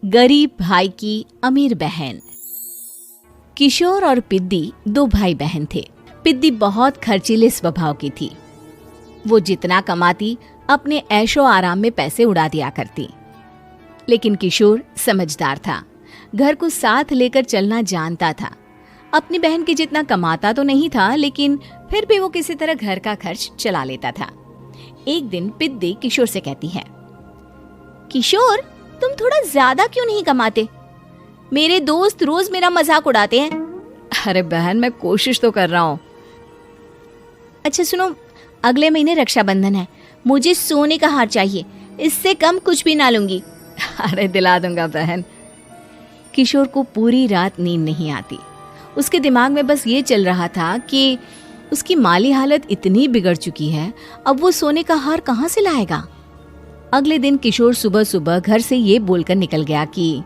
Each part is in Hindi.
गरीब भाई की अमीर बहन। किशोर और पिद्दी दो भाई बहन थे। पिद्दी बहुत खर्चीले स्वभाव की थी। वो जितना कमाती अपने ऐशो आराम में पैसे उड़ा दिया करती। लेकिन किशोर समझदार था, घर को साथ लेकर चलना जानता था। अपनी बहन के जितना कमाता तो नहीं था, लेकिन फिर भी वो किसी तरह घर का खर्च चला लेता था। एक दिन पिद्दी किशोर से कहती है, किशोर, तुम थोड़ा ज्यादा क्यों नहीं कमाते? मेरे दोस्त रोज मेरा मजाक उड़ाते हैं। अरे बहन, मैं कोशिश तो कर रहा हूँ। अच्छा सुनो, अगले महीने रक्षाबंधन है, मुझे सोने का हार चाहिए, इससे कम कुछ भी ना लूंगी। अरे दिला दूंगा बहन। किशोर को पूरी रात नींद नहीं आती। उसके दिमाग में बस ये चल रहा था कि उसकी माली हालत इतनी बिगड़ चुकी है, अब वो सोने का हार कहाँ से लाएगा। अगले दिन किशोर सुबह सुबह घर से ये बोलकर निकल गया कि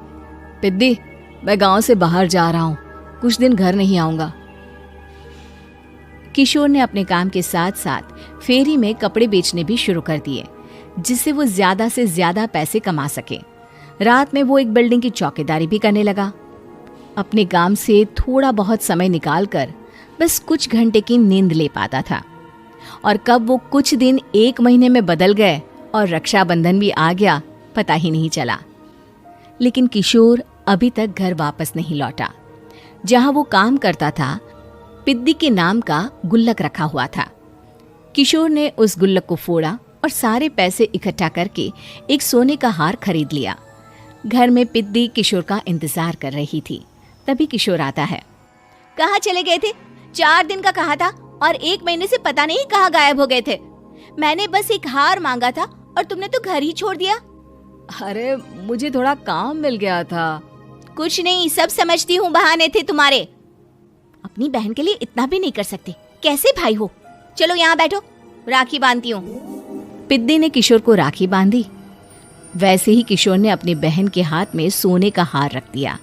पिद्दी, मैं गांव से बाहर जा रहा हूँ, कुछ दिन घर नहीं आऊंगा। किशोर ने अपने काम के साथ साथ फेरी में कपड़े बेचने भी शुरू कर दिए, जिससे वो ज्यादा से ज्यादा पैसे कमा सके। रात में वो एक बिल्डिंग की चौकीदारी भी करने लगा। अपने काम से थोड़ा बहुत समय निकालकर बस कुछ घंटे की नींद ले पाता था। और कब वो कुछ दिन एक महीने में बदल गए और रक्षाबंधन भी आ गया, पता ही नहीं चला। लेकिन किशोर अभी तक घर वापस नहीं लौटा। जहां वो काम करता था, पिद्दी के नाम का गुल्लक रखा हुआ था। किशोर ने उस गुल्लक को फोड़ा और सारे पैसे इकट्ठा करके एक सोने का हार खरीद लिया। घर में पिद्दी किशोर का इंतजार कर रही थी। तभी किशोर आता है। कहाँ चले गए थे? 4 दिन का कहा था और 1 महीने से पता नहीं कहाँ गायब हो गए थे। मैंने बस एक हार मांगा था और तुमने तो घर ही छोड़ दिया। अरे मुझे थोड़ा काम मिल गया था। कुछ नहीं, सब समझती हूँ, बहाने थे तुम्हारे। अपनी बहन के लिए इतना भी नहीं कर सकते, कैसे भाई हो? चलो यहाँ बैठो, राखी बांधती हूँ। पिद्दी ने किशोर को राखी बांधी। वैसे ही किशोर ने अपनी बहन के हाथ में सोने का हार रख दिया।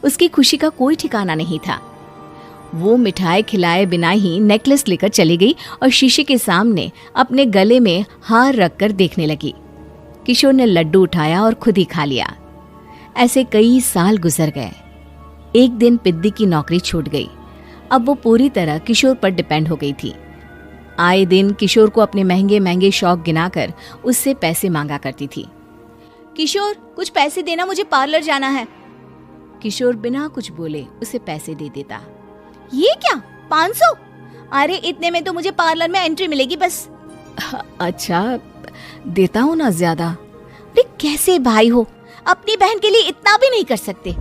उसकी खुशी का कोई ठिकाना नहीं था। वो मिठाई खिलाए बिना ही नेकलेस लेकर चली गई और शीशे के सामने अपने गले में हार रखकर देखने लगी। किशोर ने लड्डू उठाया और खुद ही खा लिया। ऐसे कई साल गुजर गए। एक दिन पिद्दी की नौकरी छूट गई। अब वो पूरी तरह किशोर पर डिपेंड हो गई थी। आए दिन किशोर को अपने महंगे महंगे शौक गिनाकर उससे पैसे मांगा करती थी। किशोर, कुछ पैसे देना, मुझे पार्लर जाना है। किशोर बिना कुछ बोले उसे पैसे दे देता। ये क्या, 500? अरे इतने में तो मुझे पार्लर में एंट्री मिलेगी बस। अच्छा, देता हूँ ना ज्यादा। अरे कैसे भाई हो, अपनी बहन के लिए इतना भी नहीं कर सकते।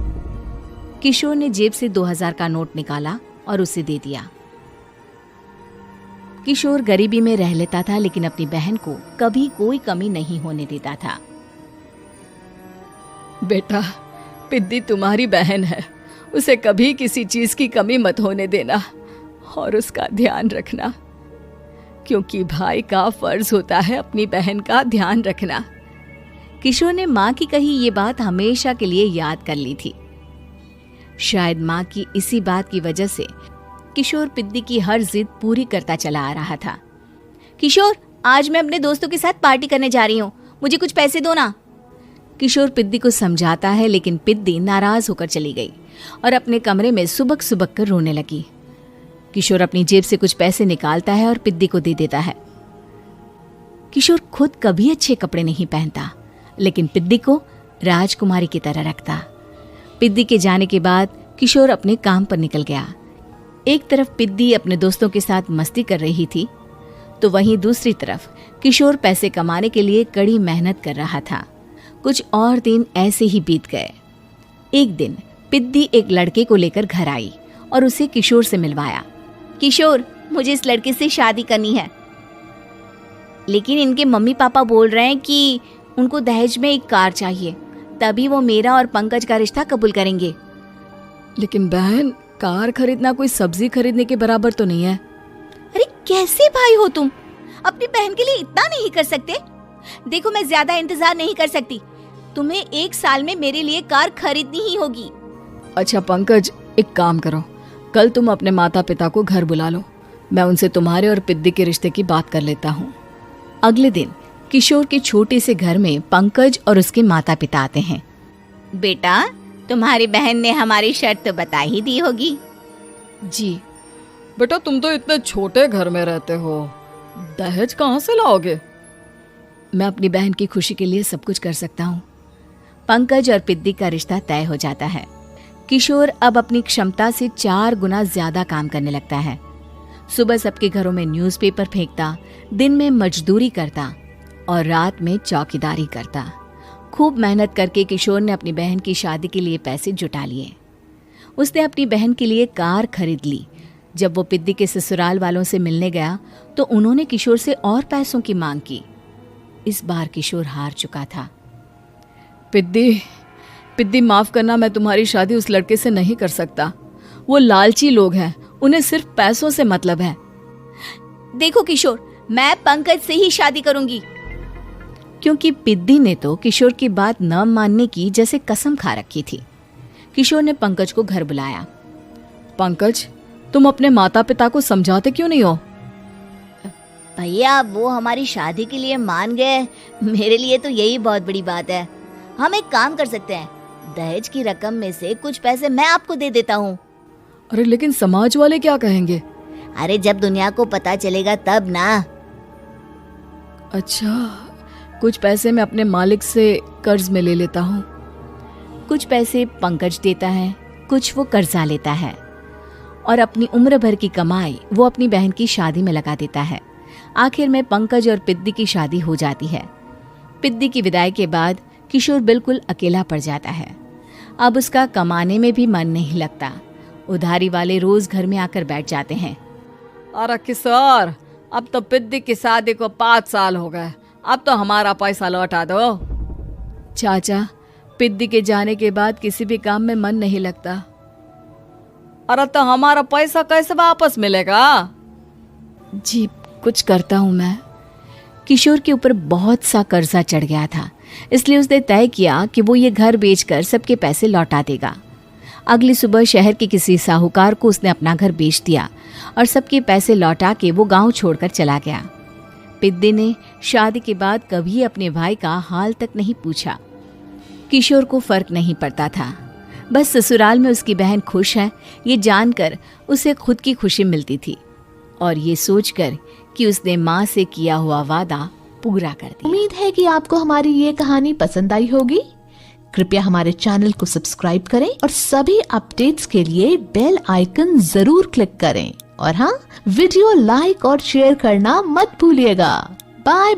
किशोर ने जेब से 2000 का नोट निकाला और उसे दे दिया। किशोर गरीबी में रह लेता था, लेकिन अपनी बहन को कभी कोई कमी नहीं होने देता था। बेटा, पिद्दी तुम्हारी बहन है, उसे कभी किसी चीज की कमी मत होने देना और उसका ध्यान रखना, क्योंकि भाई का फर्ज होता है अपनी बहन का ध्यान रखना। किशोर ने माँ की कही ये बात हमेशा के लिए याद कर ली थी। शायद माँ की इसी बात की वजह से किशोर पिद्दी की हर जिद पूरी करता चला आ रहा था। किशोर, आज मैं अपने दोस्तों के साथ पार्टी करने जा रही हूँ, मुझे कुछ पैसे दो ना। किशोर पिद्दी को समझाता है, लेकिन पिद्दी नाराज होकर चली गई और अपने कमरे में सुबक सुबक कर रोने लगी। किशोर अपनी जेब से कुछ पैसे निकालता है और पिद्दी को दे देता है। किशोर खुद कभी अच्छे कपड़े नहीं पहनता, लेकिन पिद्दी को राजकुमारी की तरह रखता। पिद्दी के जाने के बाद किशोर अपने काम पर निकल गया। एक तरफ पिद्दी अपने दोस्तों के साथ मस्ती कर रही थी, तो वहीं दूसरी तरफ किशोर पैसे कमाने के लिए कड़ी मेहनत कर रहा था। कुछ और दिन ऐसे ही बीत गए। एक दिन पिद्दी एक लड़के को लेकर घर आई और उसे किशोर से मिलवाया। किशोर, मुझे इस लड़के से शादी करनी है, लेकिन इनके मम्मी पापा बोल रहे हैं कि उनको दहेज में एक कार चाहिए, तभी वो मेरा और पंकज का रिश्ता कबूल करेंगे। लेकिन बहन, कार खरीदना कोई सब्जी खरीदने के बराबर तो नहीं है। अरे कैसे भाई हो तुम, अपनी बहन के लिए इतना नहीं कर सकते? देखो, मैं ज्यादा इंतजार नहीं कर सकती, तुम्हें 1 साल में मेरे लिए कार खरीदनी ही होगी। अच्छा पंकज, एक काम करो, कल तुम अपने माता पिता को घर बुला लो, मैं उनसे तुम्हारे और पिद्दी के रिश्ते की बात कर लेता हूँ। अगले दिन किशोर के छोटे से घर में पंकज और उसके माता पिता आते हैं। बेटा, तुम्हारी बहन ने हमारी शर्त तो बता ही दी होगी। जी। बेटा, तुम तो इतने छोटे घर में रहते हो, दहेज कहाँ से लाओगे? मैं अपनी बहन की खुशी के लिए सब कुछ कर सकता हूँ। पंकज और पिद्दी का रिश्ता तय हो जाता है। किशोर अब अपनी क्षमता से 4 गुना ज्यादा काम करने लगता है। सुबह सबके घरों में न्यूज़पेपर फेंकता, दिन में मजदूरी करता और रात में चौकीदारी करता। खूब मेहनत करके किशोर ने अपनी बहन की शादी के लिए पैसे जुटा लिए। उसने अपनी बहन के लिए कार खरीद ली। जब वो पिद्दी के ससुराल वालों से मिलने गया तो उन्होंने किशोर से और पैसों की मांग की। इस बार किशोर हार चुका था। पिद्दी माफ करना, मैं तुम्हारी शादी उस लड़के से नहीं कर सकता। वो लालची लोग हैं, उन्हें सिर्फ पैसों से मतलब है। देखो किशोर, मैं पंकज से ही शादी करूंगी। क्योंकि पिद्दी ने तो किशोर की बात न मानने की जैसे कसम खा रखी थी। किशोर ने पंकज को घर बुलाया। पंकज, तुम अपने माता पिता को समझाते क्यों नहीं हो? भैया, वो हमारी शादी के लिए मान गए, मेरे लिए तो यही बहुत बड़ी बात है। हम एक काम कर सकते हैं, दहेज की रकम में से कुछ पैसे मैं आपको दे देता हूँ। अरे लेकिन समाज वाले क्या कहेंगे? अरे जब दुनिया को पता चलेगा तब ना। अच्छा, कुछ पैसे मैं अपने मालिक से कर्ज में ले लेता हूँ। कुछ पैसे पंकज देता है, कुछ वो कर्जा लेता है और अपनी उम्र भर की कमाई वो अपनी बहन की शादी में लगा देता है। आखिर में पंकज और पिद्दी की शादी हो जाती है। पिद्दी की विदाई के बाद किशोर बिल्कुल अकेला पड़ जाता है। अब उसका कमाने में भी मन नहीं लगता। उधारी वाले रोज घर में आकर बैठ जाते हैं। अरे किशोर, अब तो पिद्दी की शादी को 5 साल हो गए, अब तो हमारा पैसा लौटा दो। चाचा, पिद्दी के जाने के बाद किसी भी काम में मन नहीं लगता। अरे तो हमारा पैसा कैसे वापस मिलेगा? जी, कुछ करता हूँ मैं। किशोर के ऊपर बहुत सा कर्जा चढ़ गया था, इसलिए उसने तय किया कि वो ये घर बेचकर सबके पैसे लौटा देगा। अगली सुबह शहर के किसी साहूकार को उसने अपना घर बेच दिया और सबके पैसे लौटा के वो गांव छोड़कर चला गया। पिद्दी ने शादी के बाद कभी अपने भाई का हाल तक नहीं पूछा। किशोर को फर्क नहीं पड़ता था, बस ससुराल में उसकी बहन खुश है ये जानकर उसे खुद की खुशी मिलती थी और ये सोचकर कि उसने माँ से किया हुआ वादा पूरा कर दिया। उम्मीद है कि आपको हमारी ये कहानी पसंद आई होगी। कृपया हमारे चैनल को सब्सक्राइब करें और सभी अपडेट्स के लिए बेल आइकन जरूर क्लिक करें और हाँ, वीडियो लाइक और शेयर करना मत भूलिएगा। बाय।